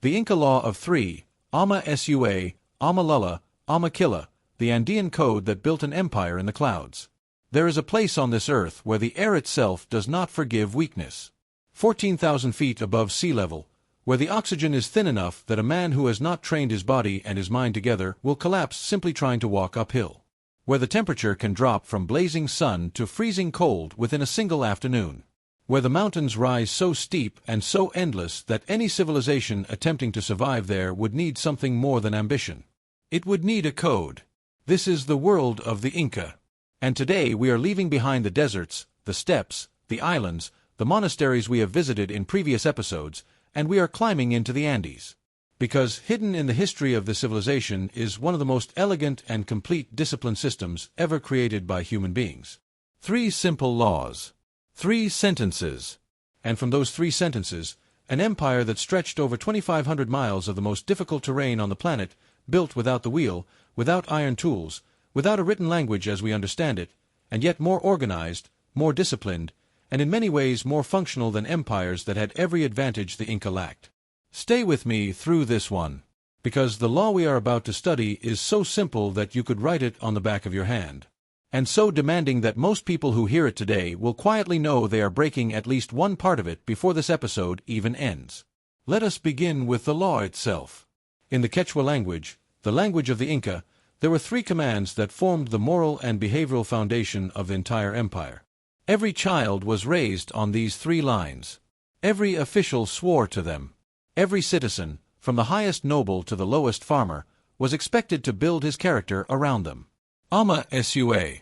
The Inca Law of Three, Ama Sua, Ama Llulla, Ama Qilla, the Andean code that built an empire in the clouds. There is a place on this earth where the air itself does not forgive weakness. 14,000 feet above sea level, where the oxygen is thin enough that a man who has not trained his body and his mind together will collapse simply trying to walk uphill. Where the temperature can drop from blazing sun to freezing cold within a single afternoon. Where the mountains rise so steep and so endless that any civilization attempting to survive there would need something more than ambition. It would need a code. This is the world of the Inca. And today we are leaving behind the deserts, the steppes, the islands, the monasteries we have visited in previous episodes, and we are climbing into the Andes. Because hidden in the history of the civilization is one of the most elegant and complete discipline systems ever created by human beings. 3 simple laws. 3 sentences. And from those 3 sentences, an empire that stretched over 2,500 miles of the most difficult terrain on the planet, built without the wheel, without iron tools, without a written language as we understand it, and yet more organized, more disciplined, and in many ways more functional than empires that had every advantage the Inca lacked. Stay with me through this one, because the law we are about to study is so simple that you could write it on the back of your hand, and so demanding that most people who hear it today will quietly know they are breaking at least one part of it before this episode even ends. Let us begin with the law itself. In the Quechua language, the language of the Inca, there were 3 commands that formed the moral and behavioral foundation of the entire empire. Every child was raised on these 3 lines. Every official swore to them. Every citizen, from the highest noble to the lowest farmer, was expected to build his character around them. Ama Sua.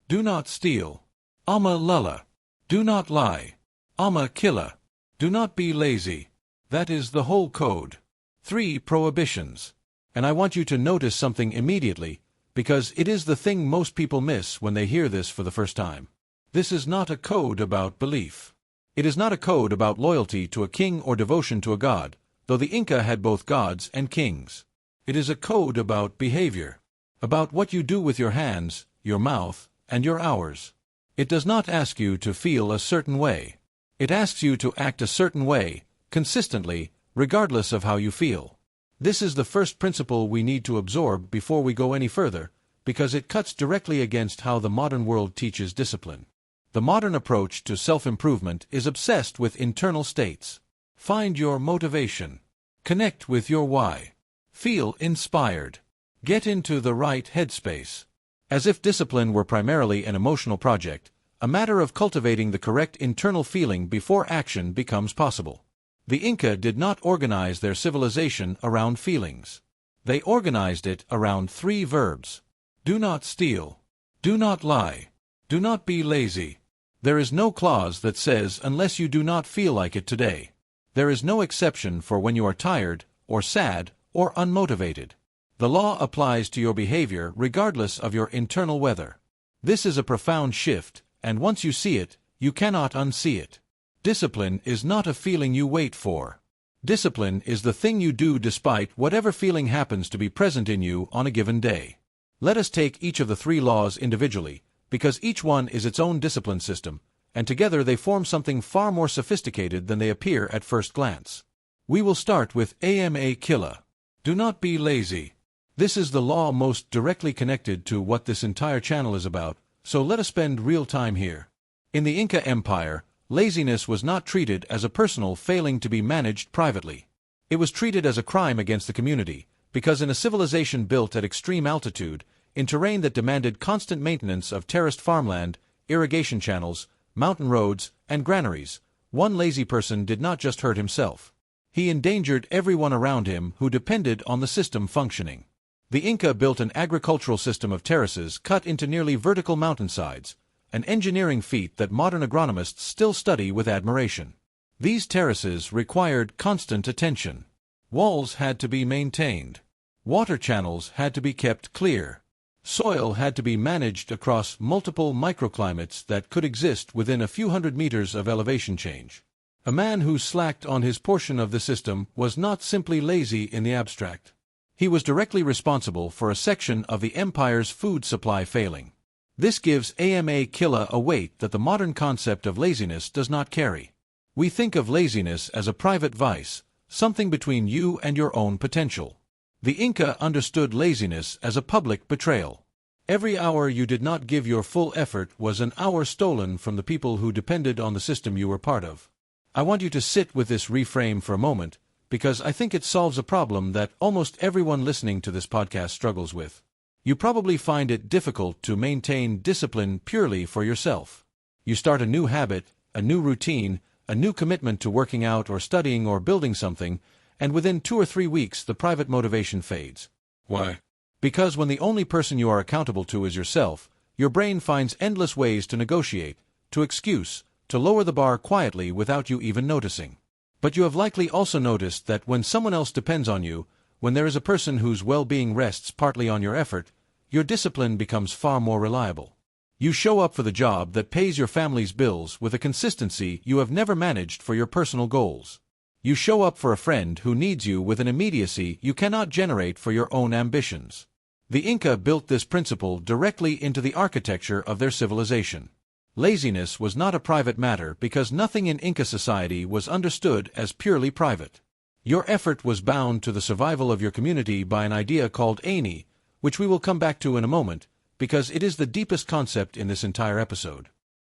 Do not steal. Ama Llulla. Do not lie. Ama Qilla. Do not be lazy. That is the whole code. 3 prohibitions. And I want you to notice something immediately, because it is the thing most people miss when they hear this for the first time. This is not a code about belief. It is not a code about loyalty to a king or devotion to a god, though the Inca had both gods and kings. It is a code about behavior, about what you do with your hands, your mouth, and your hours. It does not ask you to feel a certain way. It asks you to act a certain way, consistently, regardless of how you feel. This is the first principle we need to absorb before we go any further, because it cuts directly against how the modern world teaches discipline. The modern approach to self-improvement is obsessed with internal states. Find your motivation. Connect with your why. Feel inspired. Get into the right headspace. As if discipline were primarily an emotional project, a matter of cultivating the correct internal feeling before action becomes possible. The Inca did not organize their civilization around feelings. They organized it around 3 verbs. Do not steal. Do not lie. Do not be lazy. There is no clause that says unless you do not feel like it today. There is no exception for when you are tired, or sad, or unmotivated. The law applies to your behavior regardless of your internal weather. This is a profound shift, and once you see it, you cannot unsee it. Discipline is not a feeling you wait for. Discipline is the thing you do despite whatever feeling happens to be present in you on a given day. Let us take each of the 3 laws individually, because each one is its own discipline system, and together they form something far more sophisticated than they appear at first glance. We will start with Ama Qilla. Do not be lazy. This is the law most directly connected to what this entire channel is about, so let us spend real time here. In the Inca Empire, laziness was not treated as a personal failing to be managed privately. It was treated as a crime against the community, because in a civilization built at extreme altitude, in terrain that demanded constant maintenance of terraced farmland, irrigation channels, mountain roads, and granaries, one lazy person did not just hurt himself. He endangered everyone around him who depended on the system functioning. The Inca built an agricultural system of terraces cut into nearly vertical mountainsides, an engineering feat that modern agronomists still study with admiration. These terraces required constant attention. Walls had to be maintained. Water channels had to be kept clear. Soil had to be managed across multiple microclimates that could exist within a few hundred meters of elevation change. A man who slacked on his portion of the system was not simply lazy in the abstract. He was directly responsible for a section of the empire's food supply failing. This gives Ama Qilla a weight that the modern concept of laziness does not carry. We think of laziness as a private vice, something between you and your own potential. The Inca understood laziness as a public betrayal. Every hour you did not give your full effort was an hour stolen from the people who depended on the system you were part of. I want you to sit with this reframe for a moment, because I think it solves a problem that almost everyone listening to this podcast struggles with. You probably find it difficult to maintain discipline purely for yourself. You start a new habit, a new routine, a new commitment to working out or studying or building something, and within 2 or 3 weeks the private motivation fades. Why? Because when the only person you are accountable to is yourself, your brain finds endless ways to negotiate, to excuse, to lower the bar quietly without you even noticing. But you have likely also noticed that when someone else depends on you, when there is a person whose well-being rests partly on your effort, your discipline becomes far more reliable. You show up for the job that pays your family's bills with a consistency you have never managed for your personal goals. You show up for a friend who needs you with an immediacy you cannot generate for your own ambitions. The Inca built this principle directly into the architecture of their civilization. Laziness was not a private matter because nothing in Inca society was understood as purely private. Your effort was bound to the survival of your community by an idea called Ayni, which we will come back to in a moment, because it is the deepest concept in this entire episode.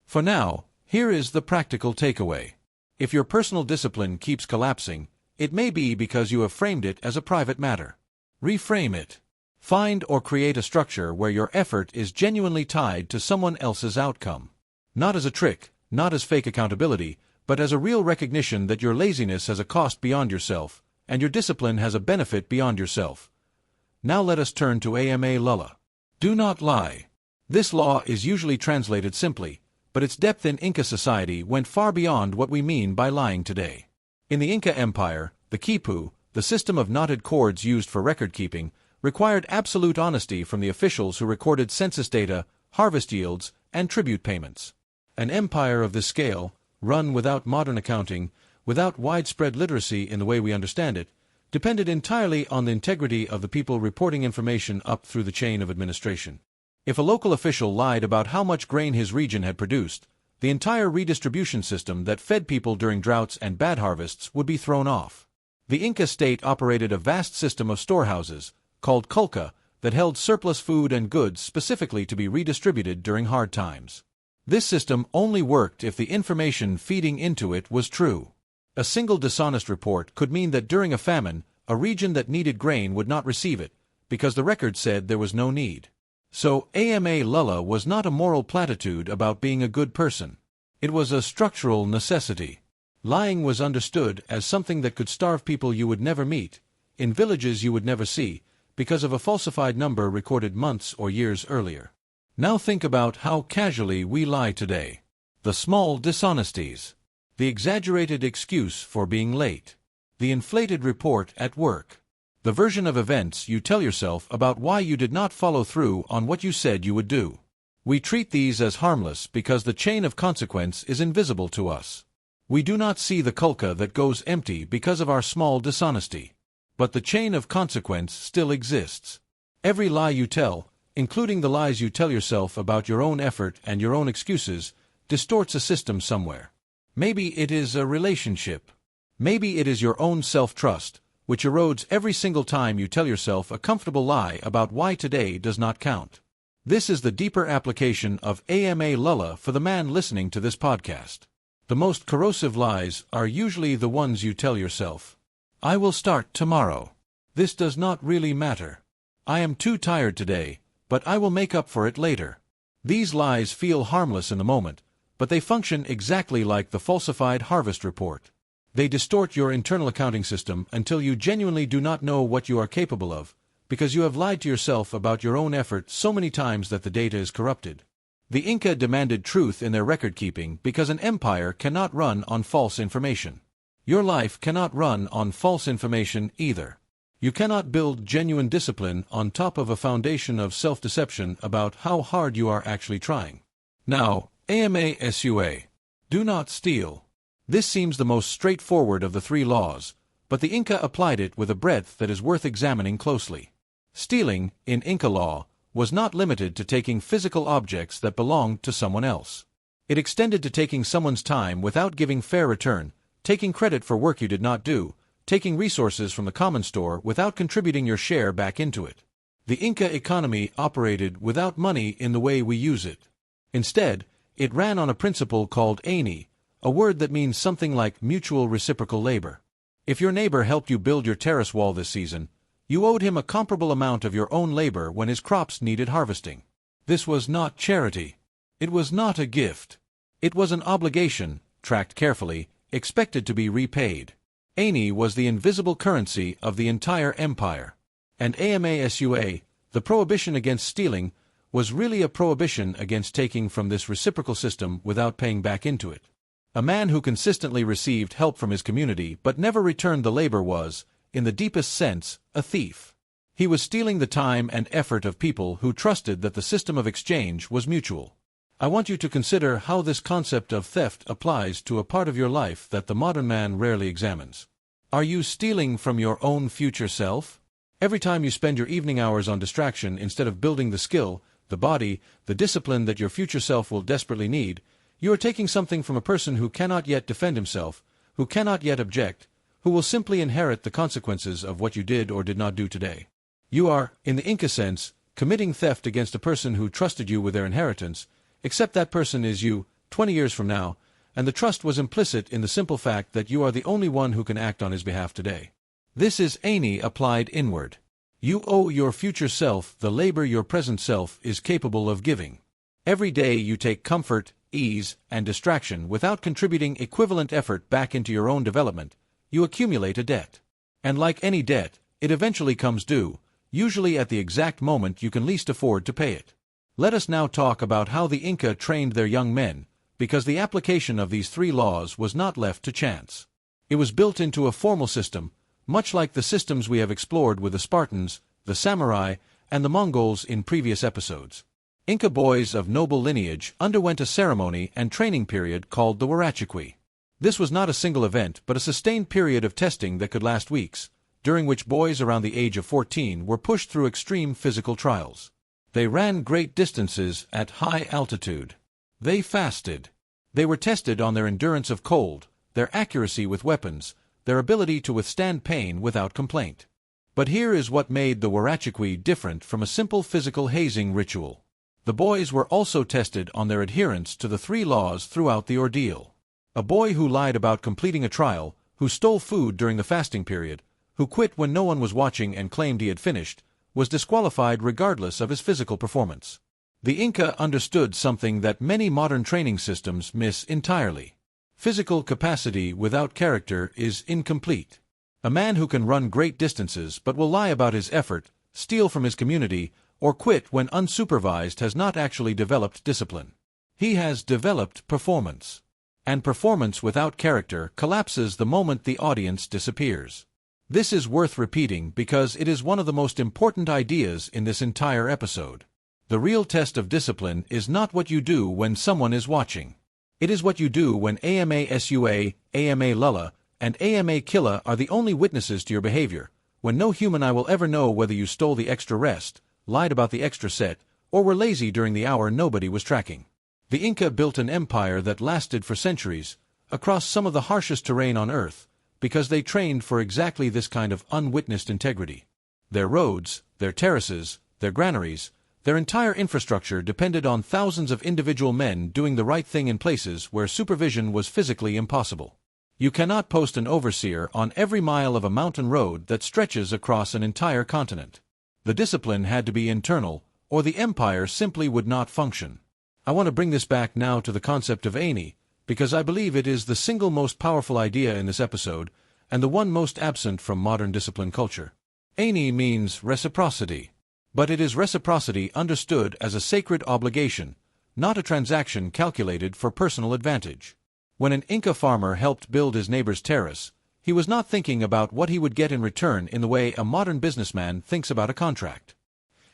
For now, here is the practical takeaway. If your personal discipline keeps collapsing, it may be because you have framed it as a private matter. Reframe it. Find or create a structure where your effort is genuinely tied to someone else's outcome. Not as a trick, not as fake accountability, but as a real recognition that your laziness has a cost beyond yourself, and your discipline has a benefit beyond yourself. Now let us turn to AMA llulla. Do not lie. This law is usually translated simply, but its depth in Inca society went far beyond what we mean by lying today. In the Inca Empire, the quipu, the system of knotted cords used for record-keeping, required absolute honesty from the officials who recorded census data, harvest yields, and tribute payments. An empire of this scale, run without modern accounting, without widespread literacy in the way we understand it, depended entirely on the integrity of the people reporting information up through the chain of administration. If a local official lied about how much grain his region had produced, the entire redistribution system that fed people during droughts and bad harvests would be thrown off. The Inca state operated a vast system of storehouses, called qilla, that held surplus food and goods specifically to be redistributed during hard times. This system only worked if the information feeding into it was true. A single dishonest report could mean that during a famine, a region that needed grain would not receive it, because the record said there was no need. So AMA llulla was not a moral platitude about being a good person. It was a structural necessity. Lying was understood as something that could starve people you would never meet, in villages you would never see, because of a falsified number recorded months or years earlier. Now think about how casually we lie today. The small dishonesties. The exaggerated excuse for being late. The inflated report at work. The version of events you tell yourself about why you did not follow through on what you said you would do. We treat these as harmless because the chain of consequence is invisible to us. We do not see the qilla that goes empty because of our small dishonesty. But the chain of consequence still exists. Every lie you tell, including the lies you tell yourself about your own effort and your own excuses, distorts a system somewhere. Maybe it is a relationship. Maybe it is your own self-trust, which erodes every single time you tell yourself a comfortable lie about why today does not count. This is the deeper application of AMA llulla for the man listening to this podcast. The most corrosive lies are usually the ones you tell yourself. I will start tomorrow. This does not really matter. I am too tired today, but I will make up for it later. These lies feel harmless in the moment, but they function exactly like the falsified harvest report. They distort your internal accounting system until you genuinely do not know what you are capable of, because you have lied to yourself about your own effort so many times that the data is corrupted. The Inca demanded truth in their record-keeping because an empire cannot run on false information. Your life cannot run on false information either. You cannot build genuine discipline on top of a foundation of self-deception about how hard you are actually trying. Now, AMA-SUA. Do not steal. This seems the most straightforward of the 3 laws, but the Inca applied it with a breadth that is worth examining closely. Stealing, in Inca law, was not limited to taking physical objects that belonged to someone else. It extended to taking someone's time without giving fair return, taking credit for work you did not do, taking resources from the common store without contributing your share back into it. The Inca economy operated without money in the way we use it. Instead, it ran on a principle called Ayni, a word that means something like mutual reciprocal labor. If your neighbor helped you build your terrace wall this season, you owed him a comparable amount of your own labor when his crops needed harvesting. This was not charity. It was not a gift. It was an obligation, tracked carefully, expected to be repaid. Ayni was the invisible currency of the entire empire. And AMASUA, the prohibition against stealing, was really a prohibition against taking from this reciprocal system without paying back into it. A man who consistently received help from his community but never returned the labor was, in the deepest sense, a thief. He was stealing the time and effort of people who trusted that the system of exchange was mutual. I want you to consider how this concept of theft applies to a part of your life that the modern man rarely examines. Are you stealing from your own future self? Every time you spend your evening hours on distraction instead of building the skill, the body, the discipline that your future self will desperately need, you are taking something from a person who cannot yet defend himself, who cannot yet object, who will simply inherit the consequences of what you did or did not do today. You are, in the Inca sense, committing theft against a person who trusted you with their inheritance, except that person is you, 20 years from now, and the trust was implicit in the simple fact that you are the only one who can act on his behalf today. This is Ayni applied inward. You owe your future self the labor your present self is capable of giving. Every day you take comfort, ease, and distraction without contributing equivalent effort back into your own development, you accumulate a debt. And like any debt, it eventually comes due, usually at the exact moment you can least afford to pay it. Let us now talk about how the Inca trained their young men, because the application of these 3 laws was not left to chance. It was built into a formal system, much like the systems we have explored with the Spartans, the samurai, and the Mongols in previous episodes. Inca boys of noble lineage underwent a ceremony and training period called the reciprocity. This was not a single event but a sustained period of testing that could last weeks, during which boys around the age of 14 were pushed through extreme physical trials. They ran great distances at high altitude. They fasted. They were tested on their endurance of cold, their accuracy with weapons, their ability to withstand pain without complaint. But here is what made the reciprocity different from a simple physical hazing ritual. The boys were also tested on their adherence to the 3 laws throughout the ordeal. A boy who lied about completing a trial, who stole food during the fasting period, who quit when no one was watching and claimed he had finished, was disqualified regardless of his physical performance. The Inca understood something that many modern training systems miss entirely. Physical capacity without character is incomplete. A man who can run great distances but will lie about his effort, steal from his community, or quit when unsupervised has not actually developed discipline. He has developed performance. And performance without character collapses the moment the audience disappears. This is worth repeating because it is one of the most important ideas in this entire episode. The real test of discipline is not what you do when someone is watching. It is what you do when AMASUA, AMA llulla, and AMA qilla are the only witnesses to your behavior, when no human eye will ever know whether you stole the extra rest, lied about the extra set, or were lazy during the hour nobody was tracking. The Inca built an empire that lasted for centuries, across some of the harshest terrain on Earth, because they trained for exactly this kind of unwitnessed integrity. Their roads, their terraces, their granaries, their entire infrastructure depended on thousands of individual men doing the right thing in places where supervision was physically impossible. You cannot post an overseer on every mile of a mountain road that stretches across an entire continent. The discipline had to be internal, or the empire simply would not function. I want to bring this back now to the concept of Ayni, because I believe it is the single most powerful idea in this episode, and the one most absent from modern discipline culture. Ayni means reciprocity. But it is reciprocity understood as a sacred obligation, not a transaction calculated for personal advantage. When an Inca farmer helped build his neighbor's terrace, he was not thinking about what he would get in return in the way a modern businessman thinks about a contract.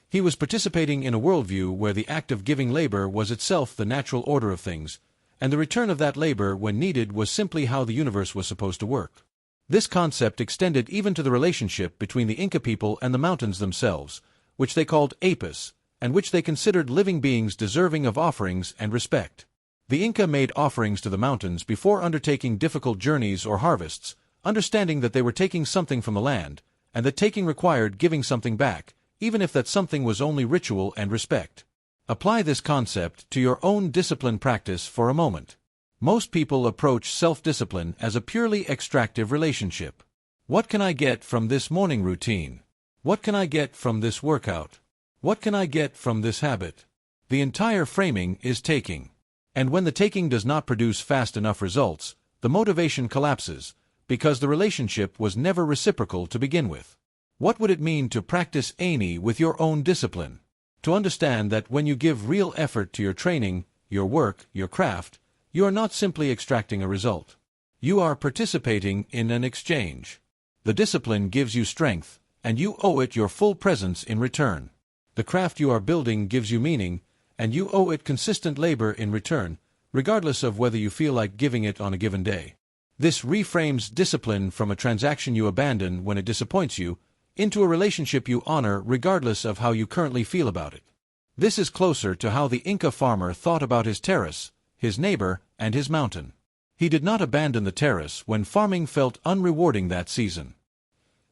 He was participating in a worldview where the act of giving labor was itself the natural order of things, and the return of that labor when needed was simply how the universe was supposed to work. This concept extended even to the relationship between the Inca people and the mountains themselves, which they called apis, and which they considered living beings deserving of offerings and respect. The Inca made offerings to the mountains before undertaking difficult journeys or harvests, understanding that they were taking something from the land, and that taking required giving something back, even if that something was only ritual and respect. Apply this concept to your own discipline practice for a moment. Most people approach self-discipline as a purely extractive relationship. What can I get from this morning routine? What can I get from this workout? What can I get from this habit? The entire framing is taking. And when the taking does not produce fast enough results, the motivation collapses, because the relationship was never reciprocal to begin with. What would it mean to practice Ayni with your own discipline? To understand that when you give real effort to your training, your work, your craft, you are not simply extracting a result. You are participating in an exchange. The discipline gives you strength, and you owe it your full presence in return. The craft you are building gives you meaning, and you owe it consistent labor in return, regardless of whether you feel like giving it on a given day. This reframes discipline from a transaction you abandon when it disappoints you, into a relationship you honor regardless of how you currently feel about it. This is closer to how the Inca farmer thought about his terrace, his neighbor, and his mountain. He did not abandon the terrace when farming felt unrewarding that season.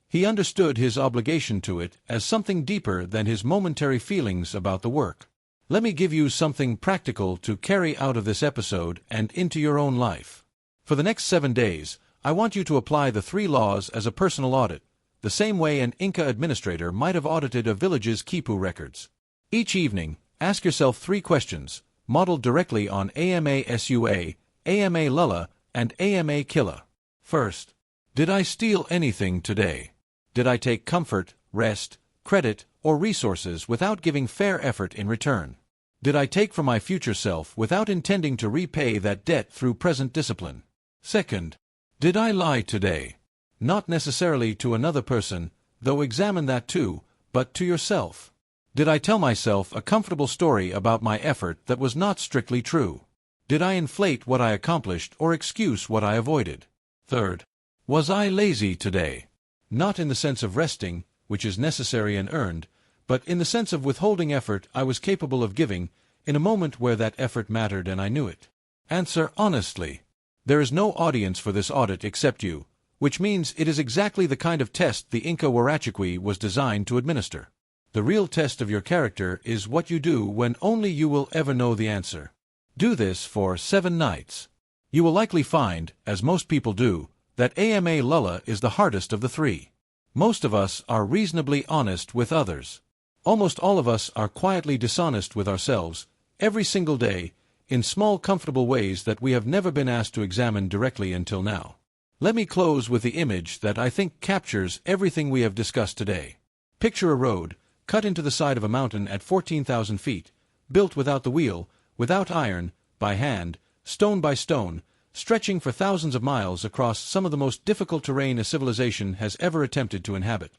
He understood his obligation to it as something deeper than his momentary feelings about the work. Let me give you something practical to carry out of this episode and into your own life. For the next 7 days, I want you to apply the 3 laws as a personal audit, the same way an Inca administrator might have audited a village's quipu records. Each evening, ask yourself 3 questions, modeled directly on AMA SUA, AMA llulla, and AMA qilla. First, did I steal anything today? Did I take comfort, rest, credit, or resources without giving fair effort in return? Did I take from my future self without intending to repay that debt through present discipline? Second, did I lie today? Not necessarily to another person, though examine that too, but to yourself. Did I tell myself a comfortable story about my effort that was not strictly true? Did I inflate what I accomplished or excuse what I avoided? Third, was I lazy today? Not in the sense of resting, which is necessary and earned, but in the sense of withholding effort I was capable of giving, in a moment where that effort mattered and I knew it. Answer honestly. There is no audience for this audit except you, which means it is exactly the kind of test the Inca Huarachiqui was designed to administer. The real test of your character is what you do when only you will ever know the answer. Do this for 7 nights. You will likely find, as most people do, that AMA llulla is the hardest of the 3. Most of us are reasonably honest with others. Almost all of us are quietly dishonest with ourselves, every single day, in small comfortable ways that we have never been asked to examine directly until now. Let me close with the image that I think captures everything we have discussed today. Picture a road, cut into the side of a mountain at 14,000 feet, built without the wheel, without iron, by hand, stone by stone, stretching for thousands of miles across some of the most difficult terrain a civilization has ever attempted to inhabit.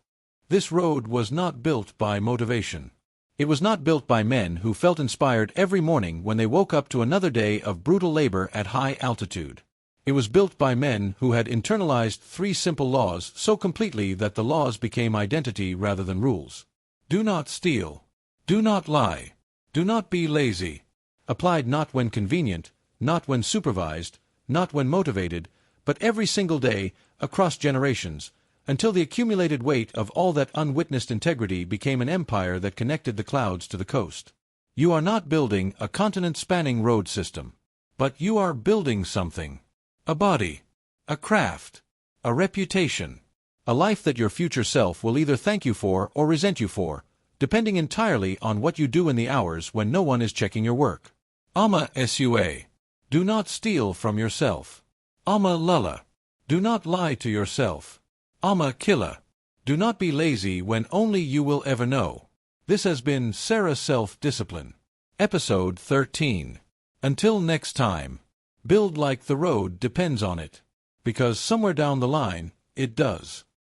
This road was not built by motivation. It was not built by men who felt inspired every morning when they woke up to another day of brutal labor at high altitude. It was built by men who had internalized 3 simple laws so completely that the laws became identity rather than rules. Do not steal. Do not lie. Do not be lazy. Applied not when convenient, not when supervised, not when motivated, but every single day, across generations, until the accumulated weight of all that unwitnessed integrity became an empire that connected the clouds to the coast. You are not building a continent-spanning road system, but you are building something. A body, a craft, a reputation, a life that your future self will either thank you for or resent you for, depending entirely on what you do in the hours when no one is checking your work. AMA SUA. Do not steal from yourself. AMA llulla. Do not lie to yourself. AMA qilla. Do not be lazy when only you will ever know. This has been SERA Self Discipline. Episode 13. Until next time, build like the road depends on it. Because somewhere down the line, it does.